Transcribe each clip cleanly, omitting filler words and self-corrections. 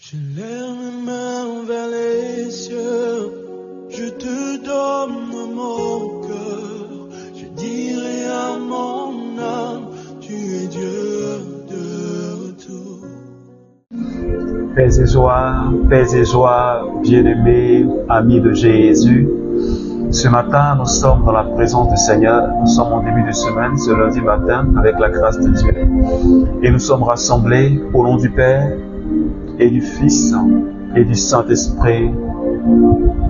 Je lève mes mains vers les cieux, je te donne mon cœur, je dirai à mon âme, tu es Dieu de tout. Paix et joie, bien-aimés, amis de Jésus. Ce matin, nous sommes dans la présence du Seigneur. Nous sommes en début de semaine, ce lundi matin, avec la grâce de Dieu. Et nous sommes rassemblés au nom du Père et du Fils et du Saint-Esprit.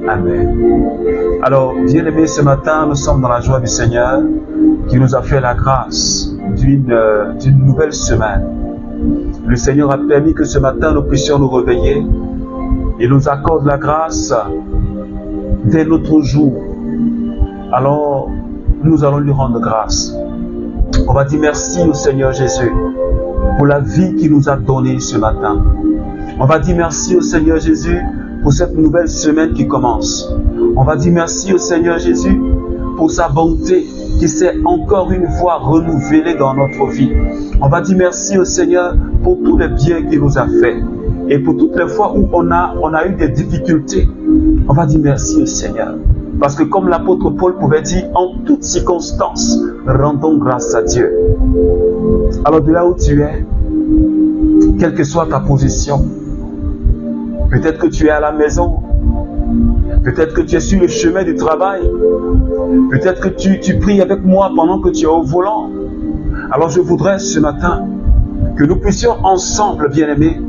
Amen. Alors, bien-aimés, ce matin, nous sommes dans la joie du Seigneur qui nous a fait la grâce d'une nouvelle semaine. Le Seigneur a permis que ce matin, nous puissions nous réveiller. Il nous accorde la grâce dès notre jour. Alors, nous allons lui rendre grâce. On va dire merci au Seigneur Jésus pour la vie qu'il nous a donnée ce matin. On va dire merci au Seigneur Jésus pour cette nouvelle semaine qui commence. On va dire merci au Seigneur Jésus pour sa bonté qui s'est encore une fois renouvelée dans notre vie. On va dire merci au Seigneur pour tous les biens qu'il nous a fait. Et pour toutes les fois où on a eu des difficultés, on va dire merci au Seigneur. Parce que comme l'apôtre Paul pouvait dire, en toutes circonstances, rendons grâce à Dieu. Alors de là où tu es, quelle que soit ta position, peut-être que tu es à la maison, peut-être que tu es sur le chemin du travail, peut-être que tu pries avec moi pendant que tu es au volant. Alors je voudrais ce matin que nous puissions ensemble, bien-aimés,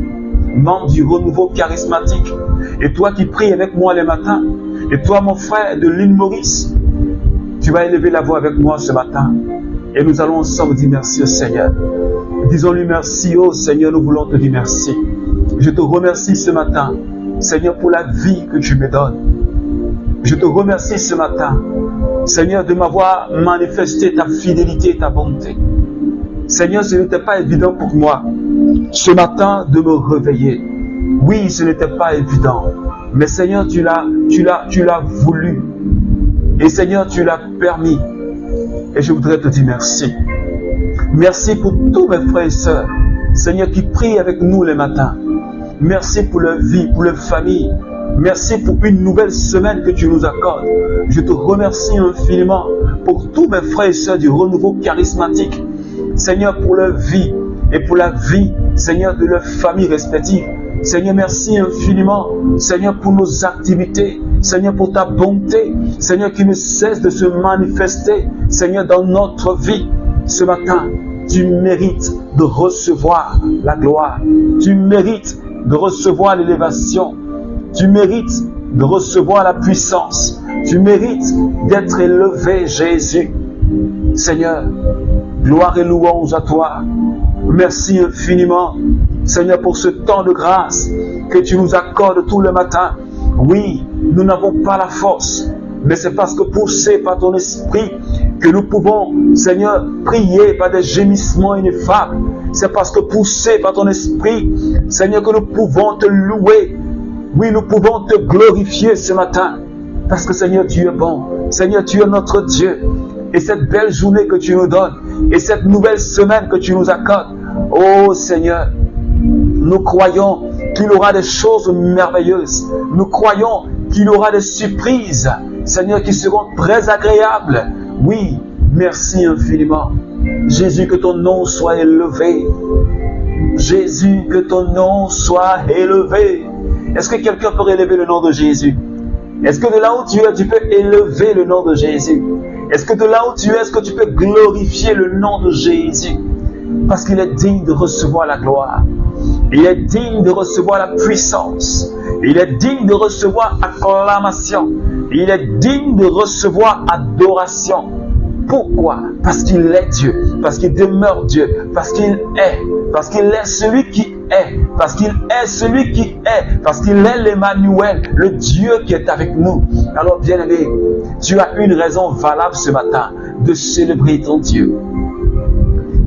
membres du renouveau charismatique, et toi qui pries avec moi les matins, et toi mon frère de l'île Maurice, tu vas élever la voix avec moi ce matin, et nous allons ensemble dire merci au Seigneur. Disons-lui merci, oh Seigneur, nous voulons te dire merci. Je te remercie ce matin, Seigneur, pour la vie que tu me donnes. Je te remercie ce matin, Seigneur, de m'avoir manifesté ta fidélité et ta bonté. Seigneur, ce n'était pas évident pour moi, ce matin, de me réveiller. Oui, ce n'était pas évident. Mais Seigneur, tu l'as voulu. Et Seigneur, tu l'as permis. Et je voudrais te dire merci. Merci pour tous mes frères et sœurs, Seigneur, qui prient avec nous les matins. Merci pour leur vie, pour leur famille. Merci pour une nouvelle semaine que tu nous accordes. Je te remercie infiniment pour tous mes frères et sœurs du renouveau charismatique. Seigneur, pour leur vie et pour la vie, Seigneur, de leurs familles respectives. Seigneur, merci infiniment, Seigneur, pour nos activités. Seigneur, pour ta bonté. Seigneur, qui ne cesse de se manifester, Seigneur, dans notre vie. Ce matin, tu mérites de recevoir la gloire. Tu mérites de recevoir l'élévation. Tu mérites de recevoir la puissance. Tu mérites d'être élevé, Jésus. Seigneur, gloire et louange à toi. Merci infiniment, Seigneur, pour ce temps de grâce que tu nous accordes tous les matins. Oui, nous n'avons pas la force, mais c'est parce que poussés par ton esprit que nous pouvons, Seigneur, prier par des gémissements ineffables. C'est parce que poussés par ton esprit, Seigneur, que nous pouvons te louer. Oui, nous pouvons te glorifier ce matin. Parce que Seigneur, tu es bon. Seigneur, tu es notre Dieu. Et cette belle journée que tu nous donnes, et cette nouvelle semaine que tu nous accordes, oh Seigneur, nous croyons qu'il y aura des choses merveilleuses. Nous croyons qu'il y aura des surprises, Seigneur, qui seront très agréables. Oui, merci infiniment. Jésus, que ton nom soit élevé. Jésus, que ton nom soit élevé. Est-ce que quelqu'un peut élever le nom de Jésus? Est-ce que de là où tu es, tu peux élever le nom de Jésus? Est-ce que de là où tu es, est-ce que tu peux glorifier le nom de Jésus? Parce qu'il est digne de recevoir la gloire. Il est digne de recevoir la puissance. Il est digne de recevoir acclamation. Il est digne de recevoir adoration. Pourquoi? Parce qu'il est Dieu. Parce qu'il demeure Dieu. Parce qu'il est. Parce qu'il est celui qui est. Parce qu'il est celui qui est. Parce qu'il est l'Emmanuel, le Dieu qui est avec nous. Alors, bien-aimé, tu as une raison valable ce matin de célébrer ton Dieu.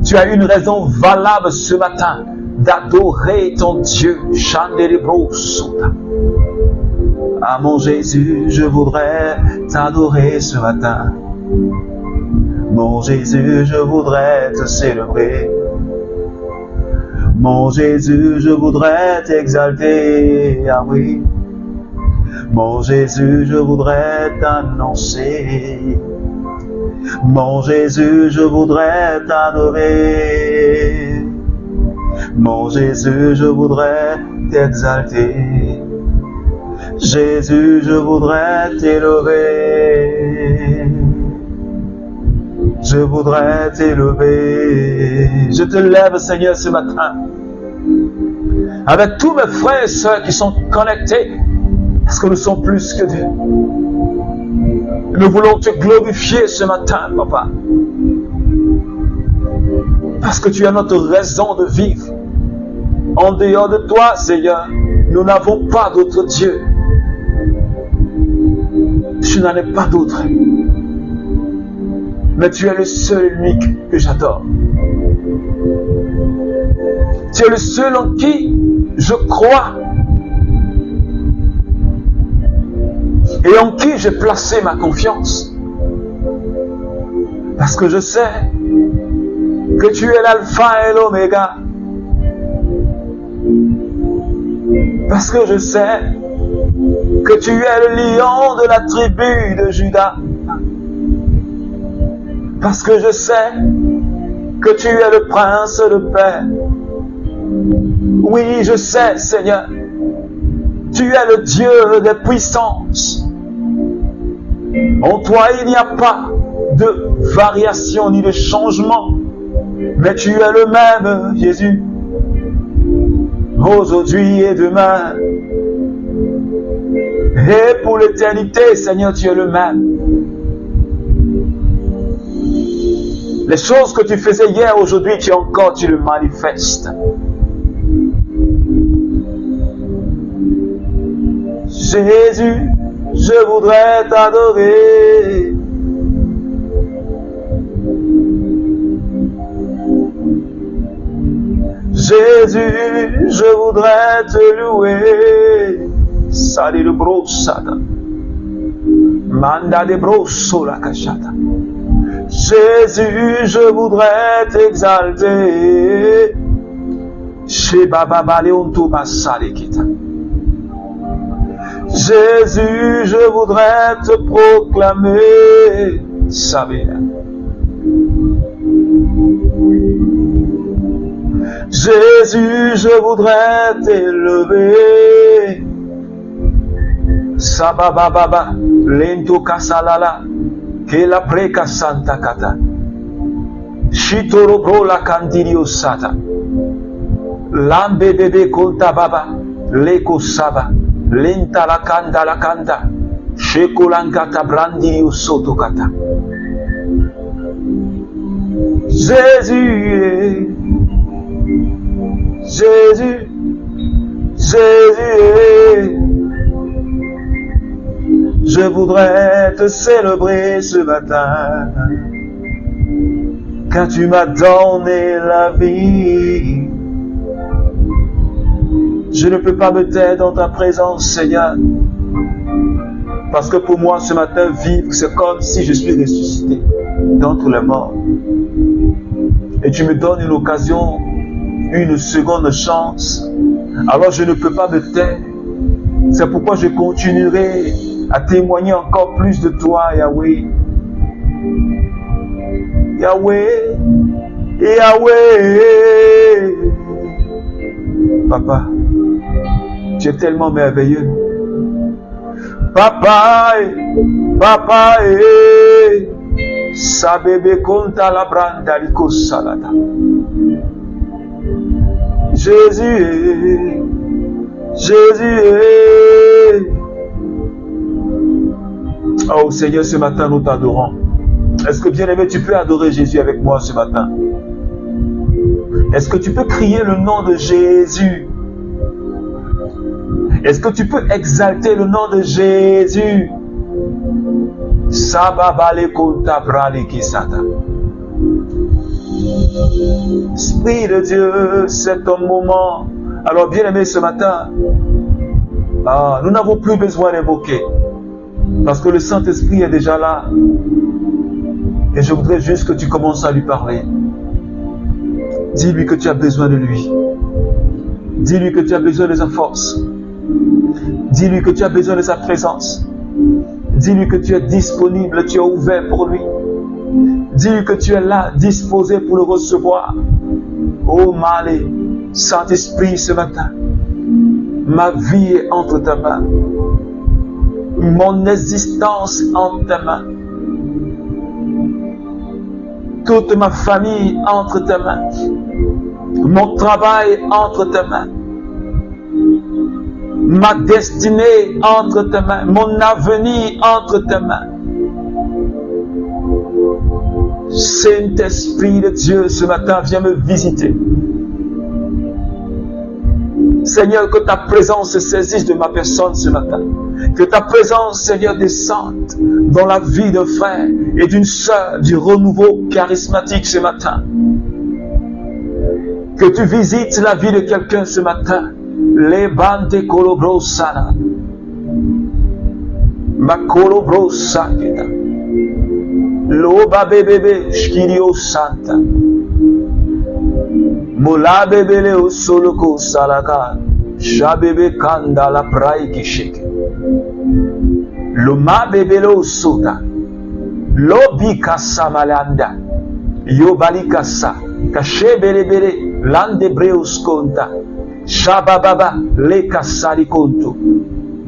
Tu as une raison valable ce matin d'adorer ton Dieu. Ah mon Jésus, je voudrais t'adorer ce matin. Mon Jésus, je voudrais te célébrer. Mon Jésus, je voudrais t'exalter, ah oui. Mon Jésus, je voudrais t'annoncer. Mon Jésus, je voudrais t'adorer. Mon Jésus, je voudrais t'exalter. Jésus, je voudrais t'élever. Je voudrais t'élever. Je te lève, Seigneur, ce matin. Avec tous mes frères et sœurs qui sont connectés, parce que nous sommes plus que Dieu. Nous voulons te glorifier ce matin, Papa. Parce que tu es notre raison de vivre. En dehors de toi, Seigneur, nous n'avons pas d'autre Dieu. Tu n'en es pas d'autre. Mais tu es le seul et unique que j'adore. Tu es le seul en qui je crois. Et en qui j'ai placé ma confiance. Parce que je sais que tu es l'alpha et l'oméga. Parce que je sais que tu es le lion de la tribu de Juda. Parce que je sais que tu es le prince de paix. Oui, je sais, Seigneur, tu es le Dieu des puissances. En toi, il n'y a pas de variation ni de changement. Mais tu es le même, Jésus. Aujourd'hui et demain. Et pour l'éternité, Seigneur, tu es le même. Les choses que tu faisais hier, aujourd'hui, tu le manifestes. Jésus, je voudrais t'adorer. Jésus, je voudrais te louer. Sali le brossada. Manda de brosso la cachata. Jésus, je voudrais t'exalter. Chez Baba Baleonto Basale Kita. Jésus, je voudrais te proclamer. Sabina. Jésus, je voudrais t'élever. Sababa baba, lento kasalala, que la preka santa kata. Shitoro bro la candidio sata. Lambe bebe conta baba, leko saba, lenta la kanda, shekolankata brandirio soto kata. Jésus, Jésus, Jésus, je voudrais te célébrer ce matin, car tu m'as donné la vie. Je ne peux pas me taire dans ta présence, Seigneur, parce que pour moi, ce matin, vivre, c'est comme si je suis ressuscité d'entre les morts. Et tu me donnes une occasion, une seconde chance, alors je ne peux pas me taire. C'est pourquoi je continuerai à témoigner encore plus de toi, Yahweh. Yahweh, Yahweh. Papa, tu es tellement merveilleux. Papa, Papa, sa bébé conta la branda liko salata. Jésus, Jésus. Oh Seigneur, ce matin nous t'adorons. Est-ce que bien-aimé, tu peux adorer Jésus avec moi ce matin? Est-ce que tu peux crier le nom de Jésus? Est-ce que tu peux exalter le nom de Jésus? Sababale konta brale kisata. Esprit de Dieu, c'est ton moment. Alors bien-aimé, ce matin, nous n'avons plus besoin d'invoquer. Parce que le Saint-Esprit est déjà là. Et je voudrais juste que tu commences à lui parler. Dis-lui que tu as besoin de lui. Dis-lui que tu as besoin de sa force. Dis-lui que tu as besoin de sa présence. Dis-lui que tu es disponible, tu es ouvert pour lui. Dis-lui que tu es là, disposé pour le recevoir. Oh Malé, Saint-Esprit, ce matin, ma vie est entre ta main. Mon existence entre tes mains. Toute ma famille entre tes mains. Mon travail entre tes mains. Ma destinée entre tes mains. Mon avenir entre tes mains. Saint-Esprit de Dieu, ce matin, viens me visiter. Seigneur, que ta présence se saisisse de ma personne ce matin. Que ta présence, Seigneur, descende dans la vie d'un frère et d'une sœur du renouveau charismatique ce matin. Que tu visites la vie de quelqu'un ce matin. Les bandes colobrosana. Ma colobrosaketa. Loba bebebe shkirio santa. Mola bebele o soloko salaka. Shabebe kanda la prai kisheke. Loma bebele o sota. Lobi kasa malanda. Yobali kasa. Kashe belebele lande breus konta. Shabababa le kasari konto.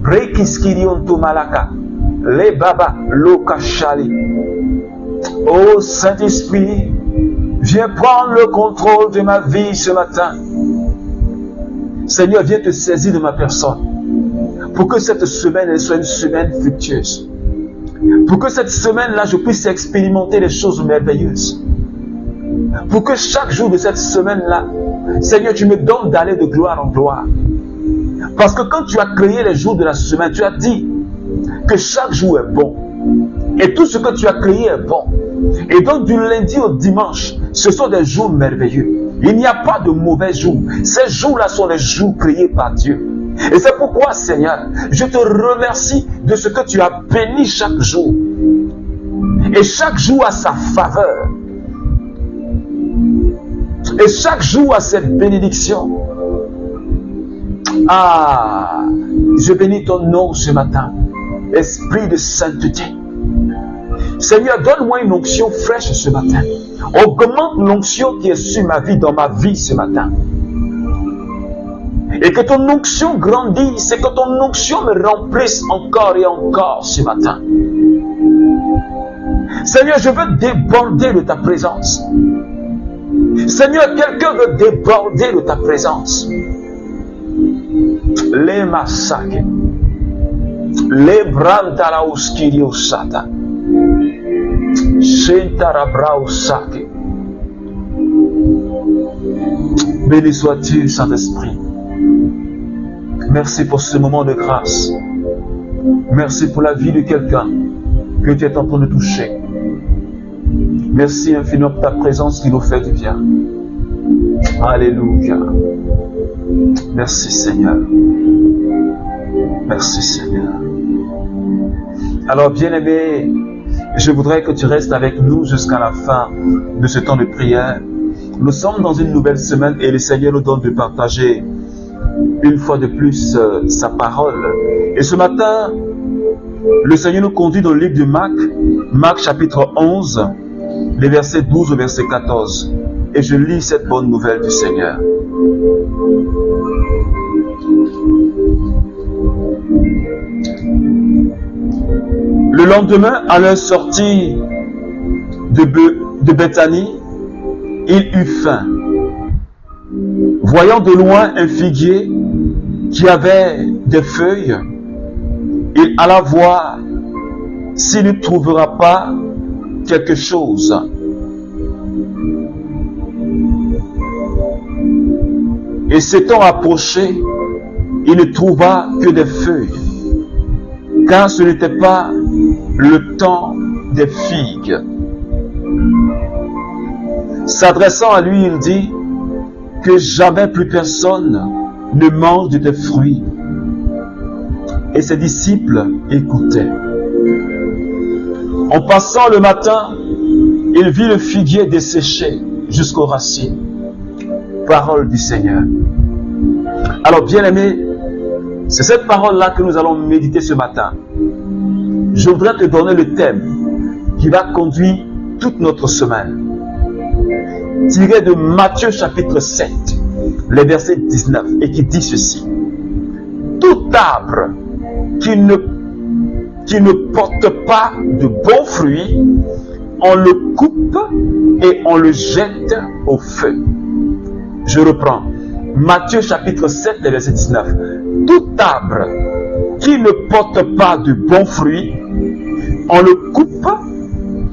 Brekiskirionto malaka. Le baba lo kashali. Oh Saint-Esprit, viens prendre le contrôle de ma vie ce matin. Seigneur, viens te saisir de ma personne. Pour que cette semaine, elle soit une semaine fructueuse. Pour que cette semaine-là, je puisse expérimenter des choses merveilleuses. Pour que chaque jour de cette semaine-là, Seigneur, tu me donnes d'aller de gloire en gloire. Parce que quand tu as créé les jours de la semaine, tu as dit que chaque jour est bon. Et tout ce que tu as créé est bon. Et donc du lundi au dimanche, ce sont des jours merveilleux. Il n'y a pas de mauvais jours. Ces jours-là sont les jours créés par Dieu. Et c'est pourquoi, Seigneur, je te remercie de ce que tu as béni chaque jour. Et chaque jour a sa faveur. Et chaque jour a cette bénédiction. Ah, je bénis ton nom ce matin. Esprit de sainteté. Seigneur, donne-moi une onction fraîche ce matin. Augmente l'onction qui est sur ma vie, dans ma vie ce matin. Et que ton onction grandisse, et que ton onction me remplisse encore et encore ce matin. Seigneur, je veux déborder de ta présence. Seigneur, quelqu'un veut déborder de ta présence. Les massacres. Les brantalaoskiriosata. Shentarabraosake. Béni sois-tu, Saint-Esprit. Merci pour ce moment de grâce. Merci pour la vie de quelqu'un que tu es en train de toucher. Merci infiniment pour ta présence qui nous fait du bien. Alléluia. Merci Seigneur. Merci Seigneur. Alors bien-aimé, je voudrais que tu restes avec nous jusqu'à la fin de ce temps de prière. Nous sommes dans une nouvelle semaine et le Seigneur nous donne de partager une fois de plus sa parole. Et ce matin, le Seigneur nous conduit dans le livre de Marc, Marc chapitre 11, les versets 12 au verset 14. Et je lis cette bonne nouvelle du Seigneur. Le lendemain, à leur sortie de Béthanie, il eut faim. Voyant de loin un figuier qui avait des feuilles, il alla voir s'il ne trouvera pas quelque chose. Et s'étant approché, il ne trouva que des feuilles, car ce n'était pas le temps des figues. S'adressant à lui, il dit que jamais plus personne ne mange de tes fruits. Et ses disciples écoutaient. En passant le matin, il vit le figuier desséché jusqu'aux racines. Parole du Seigneur. Alors, bien-aimé, c'est cette parole-là que nous allons méditer ce matin. Je voudrais te donner le thème qui va conduire toute notre semaine. Tiré de Matthieu chapitre 7, le verset 19, et qui dit ceci. Tout arbre qui ne porte pas de bons fruits, on le coupe et on le jette au feu. Je reprends. Matthieu chapitre 7, verset 19. Tout arbre qui ne porte pas de bons fruits, on le coupe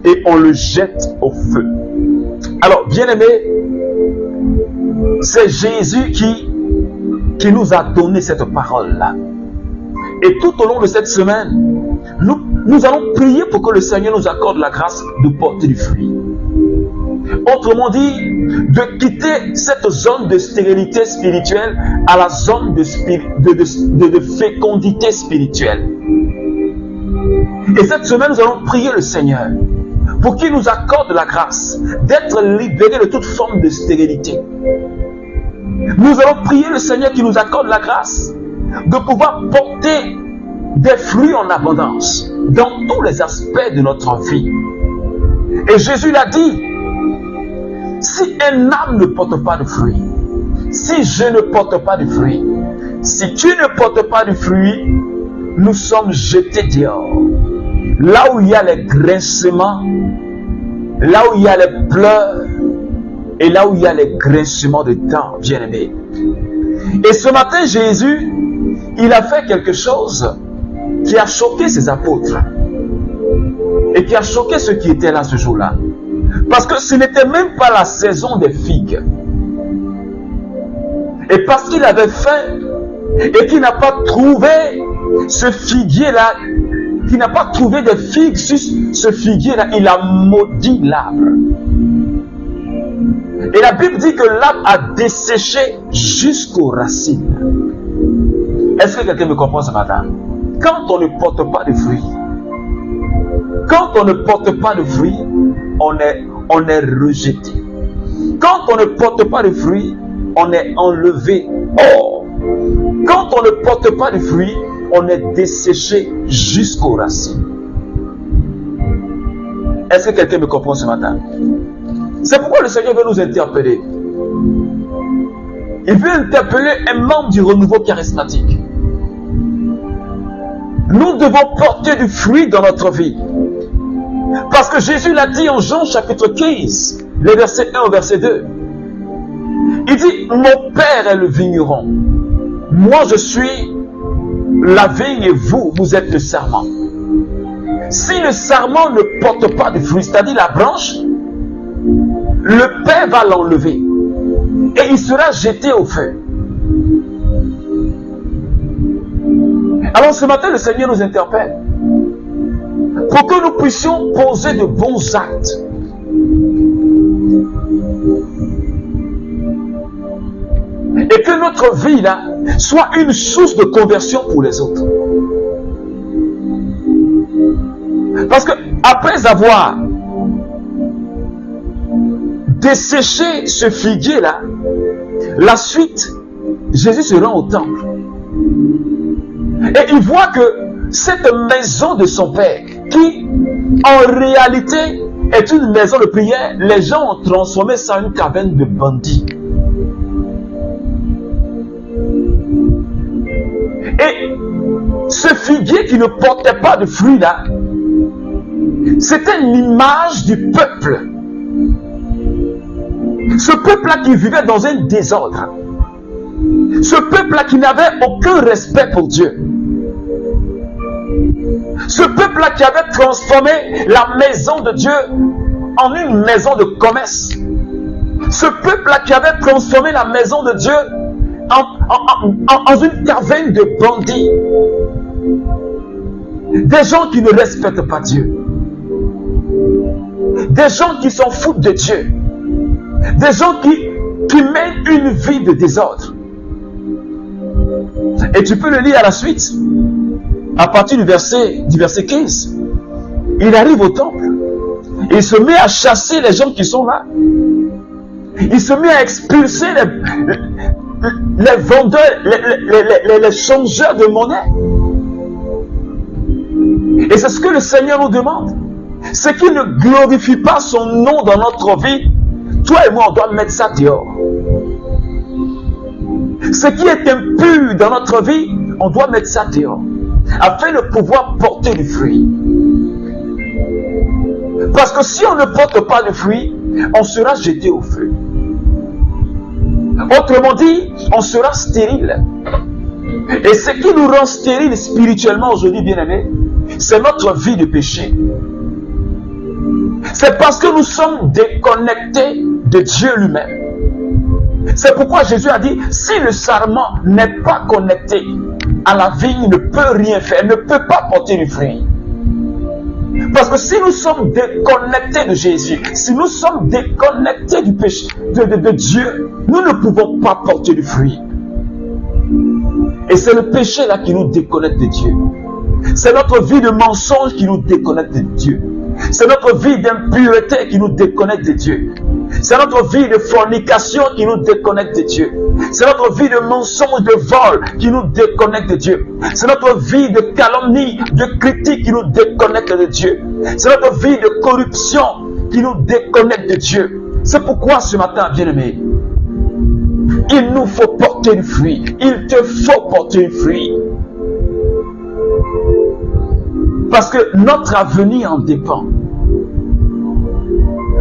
et on le jette au feu. Alors, bien-aimé, c'est Jésus qui nous a donné cette parole-là. Et tout au long de cette semaine, nous allons prier pour que le Seigneur nous accorde la grâce de porter du fruit. Autrement dit, de quitter cette zone de stérilité spirituelle à la zone de fécondité spirituelle. Et cette semaine, nous allons prier le Seigneur pour qu'il nous accorde la grâce d'être libérés de toute forme de stérilité. Nous allons prier le Seigneur qui nous accorde la grâce de pouvoir porter des fruits en abondance dans tous les aspects de notre vie. Et Jésus l'a dit, si un âme ne porte pas de fruits, si je ne porte pas de fruits, si tu ne portes pas de fruits, nous sommes jetés dehors. Là où il y a les grincements, là où il y a les pleurs, et là où il y a les grincements de dents, bien-aimés. Et ce matin, Jésus, il a fait quelque chose qui a choqué ses apôtres et qui a choqué ceux qui étaient là ce jour-là. Parce que ce n'était même pas la saison des figues. Et parce qu'il avait faim et qu'il n'a pas trouvé ce figuier-là, qu'il n'a pas trouvé de figues sur ce figuier-là, il a maudit l'arbre. Et la Bible dit que l'arbre a desséché jusqu'aux racines. Est-ce que quelqu'un me comprend ce matin? Quand on ne porte pas de fruits, on est rejeté. Quand on ne porte pas de fruits, on est enlevé hors. Quand on ne porte pas de fruits, on est desséché jusqu'aux racines. Est-ce que quelqu'un me comprend ce matin? C'est pourquoi le Seigneur veut nous interpeller. Il veut interpeller un membre du renouveau charismatique. Nous devons porter du fruit dans notre vie. Parce que Jésus l'a dit en Jean chapitre 15, le verset 1 au verset 2. Il dit, mon Père est le vigneron. Moi je suis la vigne et vous êtes le sarment. Si le sarment ne porte pas de fruit, c'est-à-dire la branche, le Père va l'enlever et il sera jeté au feu. Alors ce matin, le Seigneur nous interpelle pour que nous puissions poser de bons actes. Et que notre vie là soit une source de conversion pour les autres. Parce que après avoir desséché ce figuier là, la suite, Jésus se rend au temple. Et il voit que cette maison de son Père, qui en réalité est une maison de prière, les gens ont transformé ça en une caverne de bandits. Et ce figuier qui ne portait pas de fruits là, c'était l'image du peuple. Ce peuple-là qui vivait dans un désordre. Ce peuple-là qui n'avait aucun respect pour Dieu. Ce peuple-là qui avait transformé la maison de Dieu en une maison de commerce. Ce peuple-là qui avait transformé la maison de Dieu en une caverne de bandits. Des gens qui ne respectent pas Dieu. Des gens qui s'en foutent de Dieu. Des gens qui mènent une vie de désordre. Et tu peux le lire à la suite. À partir du verset 15. Il arrive au temple. Il se met à chasser les gens qui sont là. Il se met à expulser les vendeurs, les changeurs de monnaie. Et c'est ce que le Seigneur nous demande. Ce qui ne glorifie pas son nom dans notre vie, toi et moi, on doit mettre ça dehors. Ce qui est impur dans notre vie, on doit mettre ça dehors, afin de pouvoir porter du fruit. Parce que si on ne porte pas de fruit, on sera jeté au feu. Autrement dit, on sera stérile. Et ce qui nous rend stériles spirituellement aujourd'hui, bien-aimés, c'est notre vie de péché. C'est parce que nous sommes déconnectés de Dieu lui-même. C'est pourquoi Jésus a dit, si le sarment n'est pas connecté à la vigne, il ne peut rien faire, ne peut pas porter du fruit. Parce que si nous sommes déconnectés de Jésus, si nous sommes déconnectés du péché, de Dieu, nous ne pouvons pas porter du fruit. Et c'est le péché là qui nous déconnecte de Dieu. C'est notre vie de mensonge qui nous déconnecte de Dieu. C'est notre vie d'impureté qui nous déconnecte de Dieu. C'est notre vie de fornication qui nous déconnecte de Dieu. C'est notre vie de mensonge, de vol qui nous déconnecte de Dieu. C'est notre vie de calomnie, de critique qui nous déconnecte de Dieu. C'est notre vie de corruption qui nous déconnecte de Dieu. C'est pourquoi ce matin, bien-aimé, il nous faut porter du fruit. Il te faut porter du fruit. Parce que notre avenir en dépend.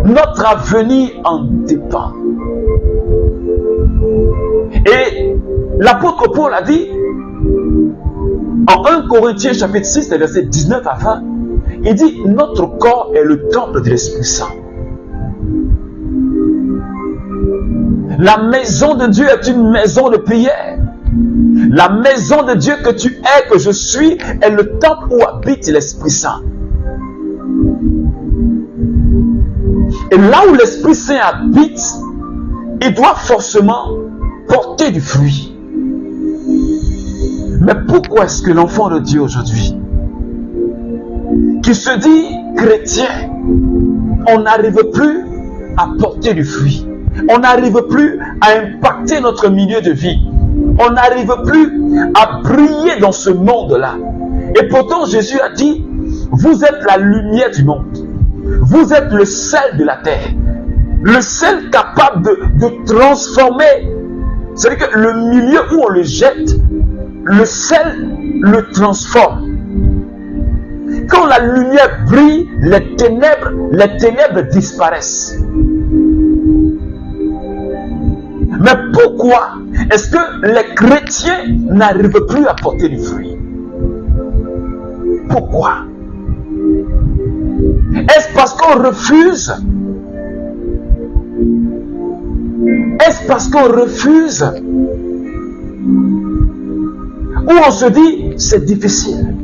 Notre avenir en dépend. Et l'apôtre Paul a dit, en 1 Corinthiens chapitre 6, verset 19 à 20, il dit, notre corps est le temple de l'Esprit Saint. La maison de Dieu est une maison de prière. La maison de Dieu que tu es, que je suis, est le temple où habite l'Esprit Saint. Et là où l'Esprit Saint habite, il doit forcément porter du fruit. Mais pourquoi est-ce que l'enfant de Dieu aujourd'hui, qui se dit chrétien, on n'arrive plus à porter du fruit? On n'arrive plus à impacter notre milieu de vie. On n'arrive plus à briller dans ce monde-là. Et pourtant, Jésus a dit, vous êtes la lumière du monde. Vous êtes le sel de la terre. Le sel capable de transformer. C'est-à-dire que le milieu où on le jette, le sel le transforme. Quand la lumière brille, les ténèbres disparaissent. Mais pourquoi est-ce que les chrétiens n'arrivent plus à porter du fruit? Pourquoi? Est-ce parce qu'on refuse? Est-ce parce qu'on refuse? Ou on se dit, c'est difficile.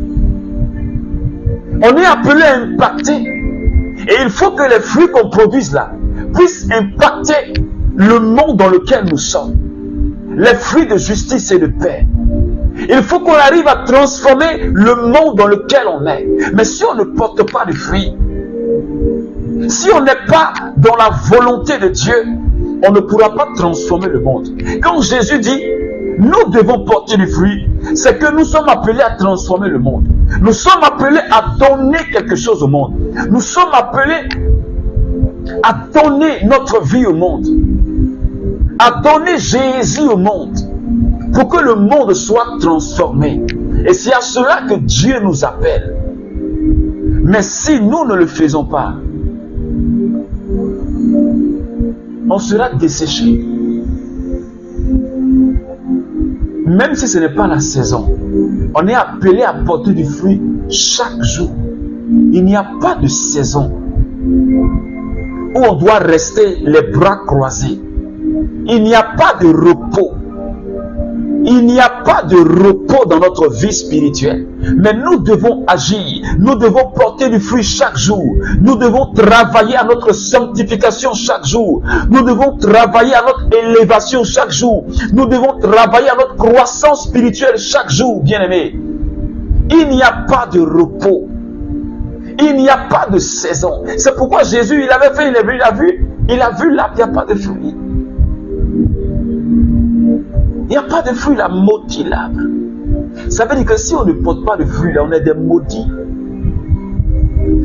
On est appelé à impacter. Et il faut que les fruits qu'on produise là puissent impacter le monde dans lequel nous sommes. Les fruits de justice et de paix. Il faut qu'on arrive à transformer le monde dans lequel on est. Mais si on ne porte pas de fruits, si on n'est pas dans la volonté de Dieu, on ne pourra pas transformer le monde. Quand Jésus dit, nous devons porter du fruit, c'est que nous sommes appelés à transformer le monde. Nous sommes appelés à donner quelque chose au monde. Nous sommes appelés à donner notre vie au monde. À donner Jésus au monde. Pour que le monde soit transformé. Et c'est à cela que Dieu nous appelle. Mais si nous ne le faisons pas, on sera desséché. Même si ce n'est pas la saison, on est appelé à porter du fruit chaque jour. Il n'y a pas de saison où on doit rester les bras croisés. Il n'y a pas de repos. Il n'y a pas de repos dans notre vie spirituelle. Mais nous devons agir. Nous devons porter du fruit chaque jour. Nous devons travailler à notre sanctification chaque jour. Nous devons travailler à notre élévation chaque jour. Nous devons travailler à notre croissance spirituelle chaque jour, bien-aimés. Il n'y a pas de repos. Il n'y a pas de saison. C'est pourquoi Jésus, il avait fait, il a vu là, il n'y a pas de fruit. Il n'y a pas de fruit là, maudit l'arbre. Ça veut dire que si on ne porte pas de fruit là, on est des maudits.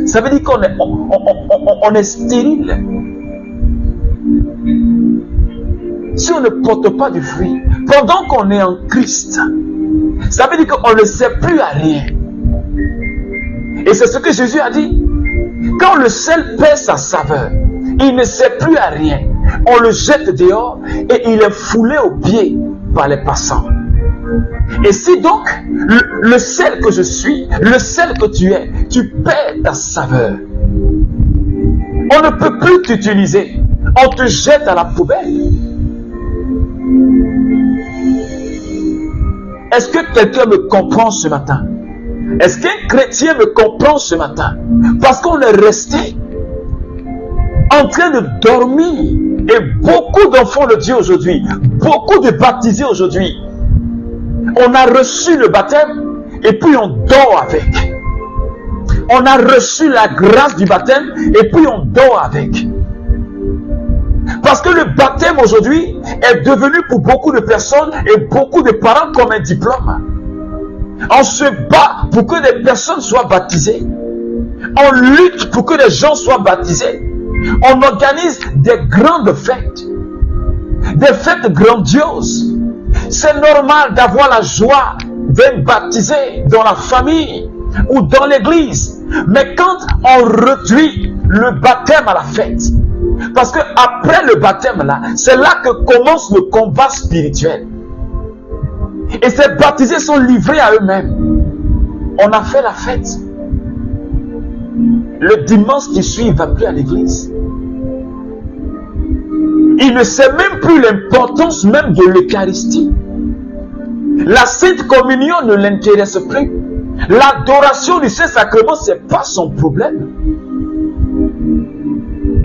Ça veut dire qu'on est, on est stérile. Si on ne porte pas de fruit, pendant qu'on est en Christ, ça veut dire qu'on ne sert plus à rien. Et c'est ce que Jésus a dit. Quand le sel perd sa saveur, il ne sert plus à rien. On le jette dehors et il est foulé aux pieds par les passants. Et si donc le sel que je suis, le sel que tu es, tu perds ta saveur, on ne peut plus t'utiliser. On te jette à la poubelle. Est-ce que quelqu'un me comprend ce matin? Est-ce qu'un chrétien me comprend ce matin? Parce qu'on est resté en train de dormir. Et beaucoup d'enfants de Dieu aujourd'hui, beaucoup de baptisés aujourd'hui, on a reçu le baptême et puis on dort avec. On a reçu la grâce du baptême et puis on dort avec. Parce que le baptême aujourd'hui est devenu pour beaucoup de personnes et beaucoup de parents comme un diplôme. On se bat pour que des personnes soient baptisées. On lutte pour que les gens soient baptisés. On organise des grandes fêtes. Des fêtes grandioses. C'est normal d'avoir la joie d'être baptisé dans la famille ou dans l'église. Mais quand on réduit le baptême à la fête, parce que après le baptême là, c'est là que commence le combat spirituel. Et ces baptisés sont livrés à eux-mêmes. On a fait la fête. Le dimanche qui suit, il ne va plus à l'église. Il ne sait même plus l'importance même de l'Eucharistie. La Sainte Communion ne l'intéresse plus. L'adoration du Saint-Sacrement, ce n'est pas son problème.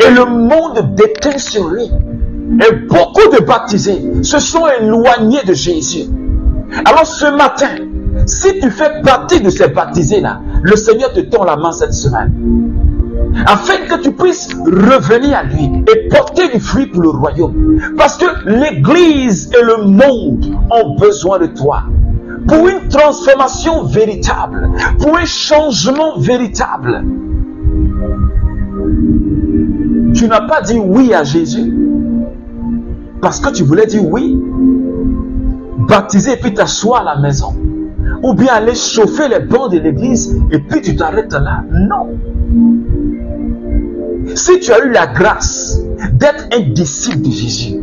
Et le monde déteint sur lui. Et beaucoup de baptisés se sont éloignés de Jésus. Alors ce matin, si tu fais partie de ces baptisés-là, le Seigneur te tend la main cette semaine. Afin que tu puisses revenir à lui et porter du fruit pour le royaume. Parce que l'Église et le monde ont besoin de toi. Pour une transformation véritable. Pour un changement véritable. Tu n'as pas dit oui à Jésus parce que tu voulais dire oui. Baptiser et puis t'asseoir à la maison. Ou bien aller chauffer les bancs de l'église et puis tu t'arrêtes là. Non. Si tu as eu la grâce d'être un disciple de Jésus,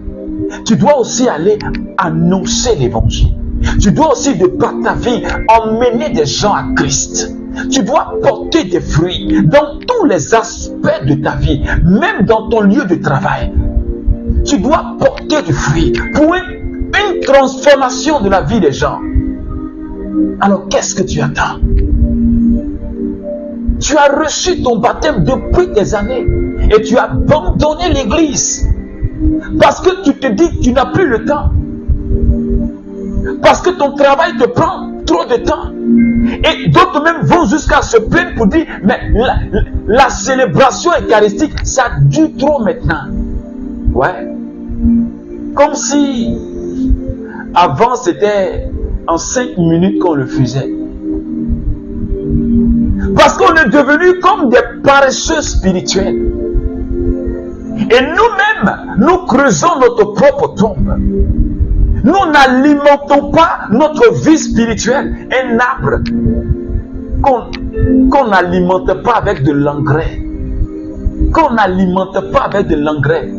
tu dois aussi aller annoncer l'évangile. Tu dois aussi, de par ta vie, emmener des gens à Christ. Tu dois porter des fruits dans tous les aspects de ta vie, même dans ton lieu de travail. Tu dois porter du fruit pour une transformation de la vie des gens. Alors qu'est-ce que tu attends? Tu as reçu ton baptême depuis des années et tu as abandonné l'église parce que tu te dis que tu n'as plus le temps, parce que ton travail te prend trop de temps, et d'autres même vont jusqu'à se plaindre pour dire mais la célébration eucharistique ça dure trop maintenant. Ouais, comme si avant c'était en 5 minutes qu'on le faisait. Parce qu'on est devenu comme des paresseux spirituels. Et nous-mêmes, nous creusons notre propre tombe. Nous n'alimentons pas notre vie spirituelle. Un arbre qu'on n'alimente pas avec de l'engrais. Qu'on n'alimente pas avec de l'engrais.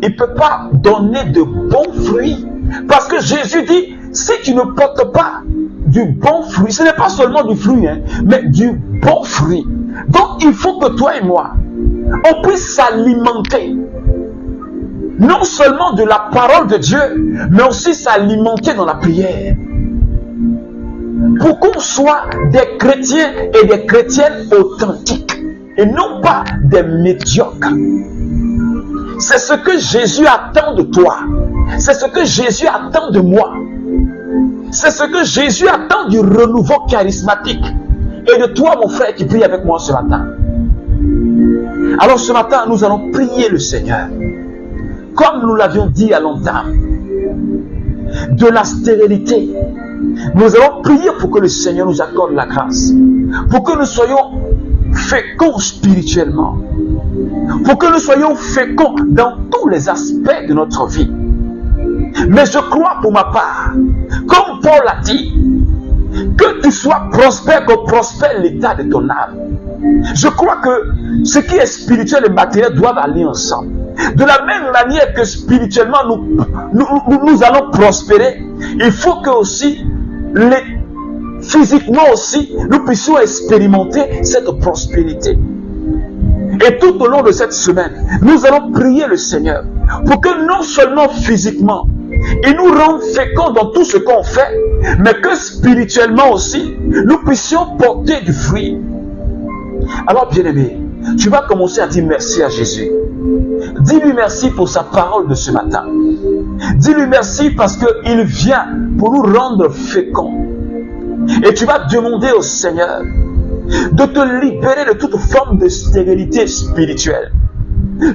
Il ne peut pas donner de bons fruits. Parce que Jésus dit, si tu ne portes pas du bon fruit, ce n'est pas seulement du fruit, mais du bon fruit. Donc il faut que toi et moi, on puisse s'alimenter. Non seulement de la parole de Dieu, mais aussi s'alimenter dans la prière. Pour qu'on soit des chrétiens et des chrétiennes authentiques. Et non pas des médiocres. C'est ce que Jésus attend de toi. C'est ce que Jésus attend de moi. C'est ce que Jésus attend du renouveau charismatique. Et de toi, mon frère, qui prie avec moi ce matin. Alors ce matin, nous allons prier le Seigneur. Comme nous l'avions dit à longtemps. de la stérilité. Nous allons prier pour que le Seigneur nous accorde la grâce, pour que nous soyons féconds spirituellement, pour que nous soyons féconds dans tous les aspects de notre vie. Mais je crois pour ma part, comme Paul a dit, que tu sois prospère, que prospère l'état de ton âme. Je crois que ce qui est spirituel et matériel doivent aller ensemble. De la même manière que spirituellement nous allons prospérer, il faut que aussi physiquement aussi nous puissions expérimenter cette prospérité. Et tout au long de cette semaine, nous allons prier le Seigneur pour que non seulement physiquement, il nous rende féconds dans tout ce qu'on fait, mais que spirituellement aussi, nous puissions porter du fruit. Alors, bien-aimé, tu vas commencer à dire merci à Jésus. Dis-lui merci pour sa parole de ce matin. Dis-lui merci parce qu'il vient pour nous rendre féconds. Et tu vas demander au Seigneur de te libérer de toute forme de stérilité spirituelle.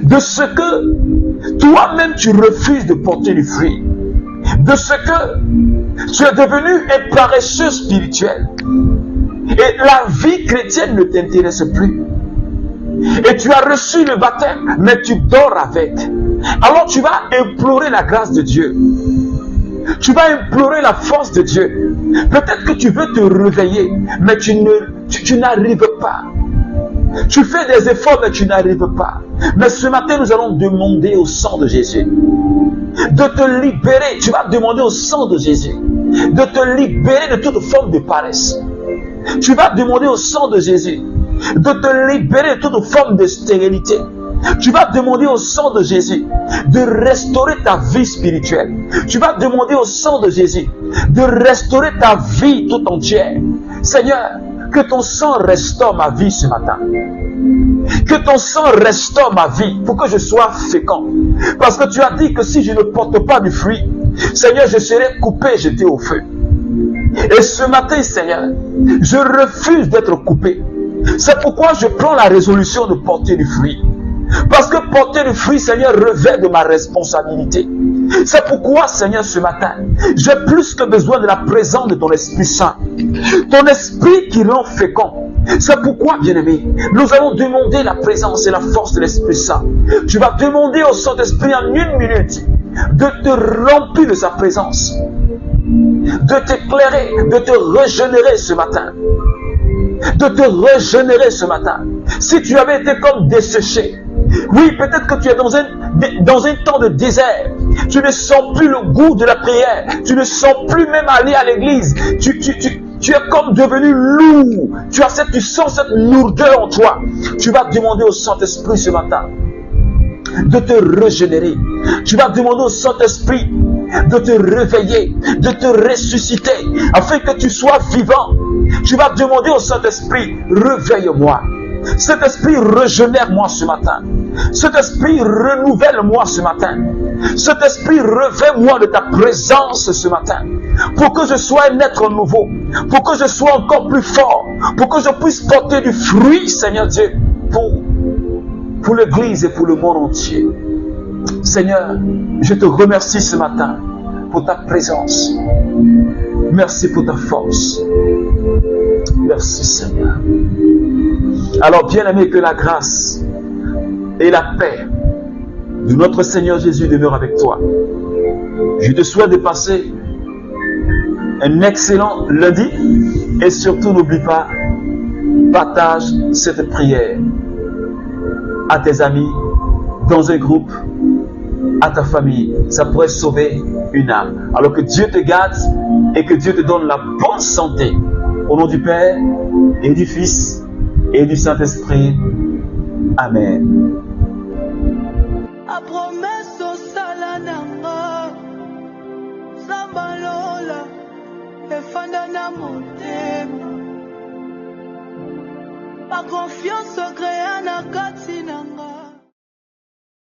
De ce que toi-même tu refuses de porter du fruit. De ce que tu es devenu un paresseux spirituel. Et la vie chrétienne ne t'intéresse plus. Et tu as reçu le baptême, mais tu dors avec. Alors tu vas implorer la grâce de Dieu. Tu vas implorer la force de Dieu. Peut-être que tu veux te réveiller, mais tu n'arrives pas. Tu fais des efforts, mais tu n'arrives pas. Mais ce matin, nous allons demander au sang de Jésus de te libérer. Tu vas demander au sang de Jésus de te libérer de toute forme de paresse. Tu vas demander au sang de Jésus de te libérer de toute forme de stérilité. Tu vas demander au sang de Jésus de restaurer ta vie spirituelle. Tu vas demander au sang de Jésus de restaurer ta vie tout entière. Seigneur, que ton sang restaure ma vie ce matin. Que ton sang restaure ma vie pour que je sois fécond. Parce que tu as dit que si je ne porte pas du fruit, Seigneur, je serai coupé, jeté au feu. Et ce matin, Seigneur, je refuse d'être coupé. C'est pourquoi je prends la résolution de porter du fruit. Parce que porter du fruit, Seigneur, revêt de ma responsabilité. C'est pourquoi, Seigneur, ce matin, j'ai plus que besoin de la présence de ton Esprit Saint. Ton Esprit qui rend fécond. C'est pourquoi, bien-aimé, nous allons demander la présence et la force de l'Esprit Saint. Tu vas demander au Saint-Esprit en 1 minute de te remplir de sa présence, de t'éclairer, de te régénérer ce matin. De te régénérer ce matin. Si tu avais été comme desséché, oui, peut-être que tu es dans un temps de désert. Tu ne sens plus le goût de la prière. Tu ne sens plus même aller à l'église. Tu es comme devenu lourd. Tu sens cette lourdeur en toi. Tu vas demander au Saint-Esprit ce matin de te régénérer. Tu vas demander au Saint-Esprit de te réveiller, de te ressusciter, afin que tu sois vivant. Tu vas demander au Saint-Esprit, réveille-moi. Cet esprit régénère-moi ce matin. Cet esprit renouvelle-moi ce matin. Cet esprit revêt-moi de ta présence ce matin. Pour que je sois un être nouveau. Pour que je sois encore plus fort. Pour que je puisse porter du fruit, Seigneur Dieu, pour l'Église et pour le monde entier. Seigneur, je te remercie ce matin pour ta présence. Merci pour ta force. Merci Seigneur. Alors bien-aimé, que la grâce et la paix de notre Seigneur Jésus demeurent avec toi. Je te souhaite de passer un excellent lundi et surtout n'oublie pas, partage cette prière à tes amis, dans un groupe, à ta famille. Ça pourrait sauver une âme. Alors que Dieu te garde et que Dieu te donne la bonne santé. Au nom du Père et du Fils et du Saint-Esprit. Amen. A promesse au salananga, Zambalola, efanda na motema. Pas confiance au